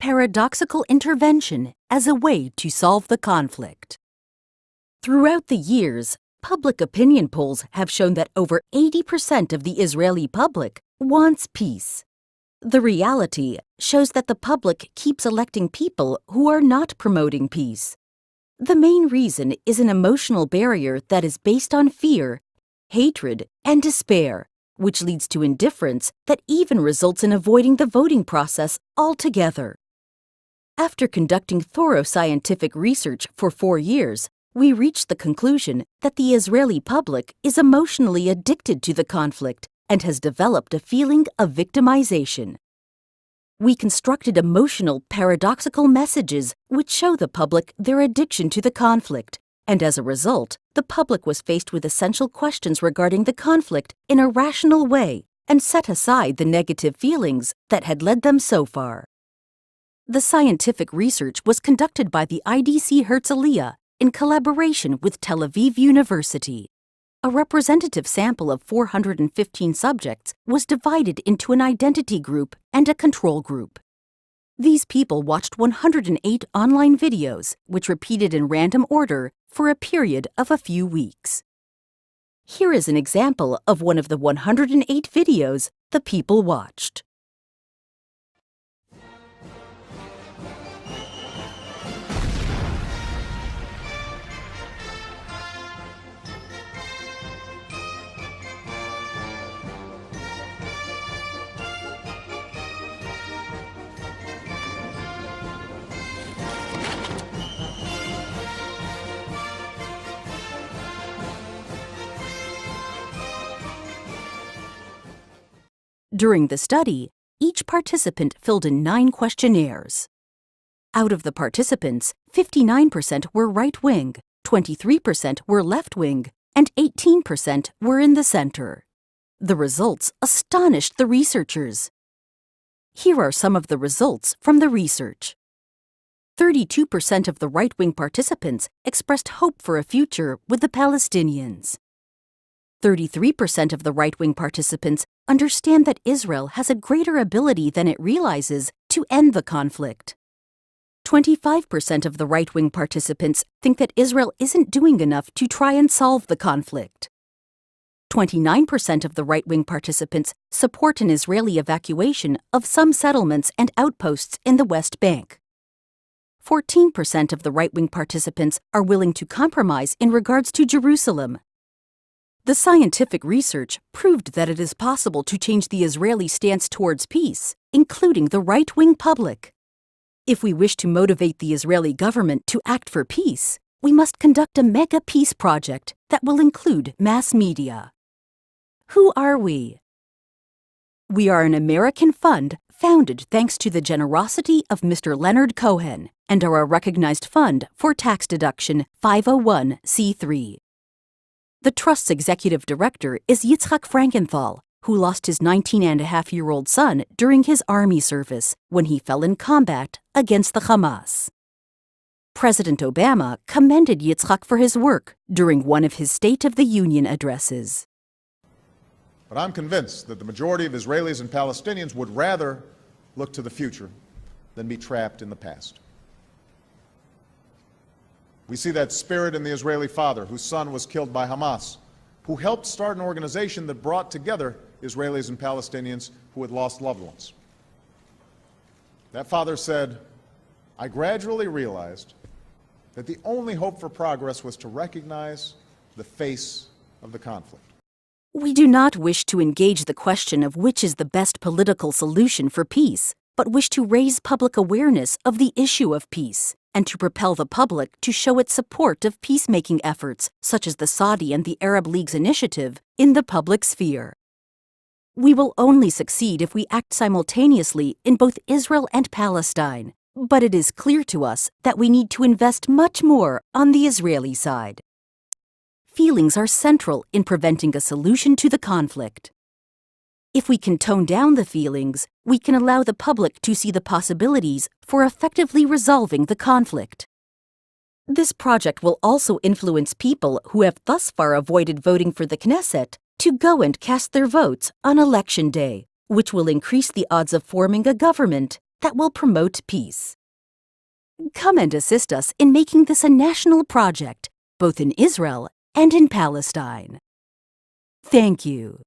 paradoxical intervention as a way to solve the conflict. Throughout the years, public opinion polls have shown that over 80% of the Israeli public wants peace. The reality shows that the public keeps electing people who are not promoting peace. The main reason is an emotional barrier that is based on fear, hatred, and despair, which leads to indifference that even results in avoiding the voting process altogether. After conducting thorough scientific research for 4 years, we reached the conclusion that the Israeli public is emotionally addicted to the conflict and has developed a feeling of victimization. We constructed emotional, paradoxical messages which show the public their addiction to the conflict, and as a result, the public was faced with essential questions regarding the conflict in a rational way and set aside the negative feelings that had led them so far. The scientific research was conducted by the IDC Herzliya in collaboration with Tel Aviv University. A representative sample of 415 subjects was divided into an identity group and a control group. These people watched 108 online videos, which repeated in random order for a period of a few weeks. Here is an example of one of the 108 videos the people watched. During the study, each participant filled in 9 questionnaires. Out of the participants, 59% were right-wing, 23% were left-wing, and 18% were in the center. The results astonished the researchers. Here are some of the results from the research. 32% of the right-wing participants expressed hope for a future with the Palestinians. 33% of the right-wing participants understand that Israel has a greater ability than it realizes to end the conflict. 25% of the right-wing participants think that Israel isn't doing enough to try and solve the conflict. 29% of the right-wing participants support an Israeli evacuation of some settlements and outposts in the West Bank. 14% of the right-wing participants are willing to compromise in regards to Jerusalem. The scientific research proved that it is possible to change the Israeli stance towards peace, including the right-wing public. If we wish to motivate the Israeli government to act for peace, we must conduct a mega peace project that will include mass media. Who are we? We are an American fund founded thanks to the generosity of Mr. Leonard Cohen and are a recognized fund for tax deduction 501c3. The Trust's executive director is Yitzhak Frankenthal, who lost his 19-and-a-half-year-old son during his army service when he fell in combat against the Hamas. President Obama commended Yitzhak for his work during one of his State of the Union addresses. But I'm convinced that the majority of Israelis and Palestinians would rather look to the future than be trapped in the past. We see that spirit in the Israeli father whose son was killed by Hamas, who helped start an organization that brought together Israelis and Palestinians who had lost loved ones. That father said, "I gradually realized that the only hope for progress was to recognize the face of the conflict." We do not wish to engage the question of which is the best political solution for peace, but wish to raise public awareness of the issue of peace and to propel the public to show its support of peacemaking efforts, such as the Saudi and the Arab League's initiative, in the public sphere. We will only succeed if we act simultaneously in both Israel and Palestine, but it is clear to us that we need to invest much more on the Israeli side. Feelings are central in preventing a solution to the conflict. If we can tone down the feelings, we can allow the public to see the possibilities for effectively resolving the conflict. This project will also influence people who have thus far avoided voting for the Knesset to go and cast their votes on Election Day, which will increase the odds of forming a government that will promote peace. Come and assist us in making this a national project, both in Israel and in Palestine. Thank you.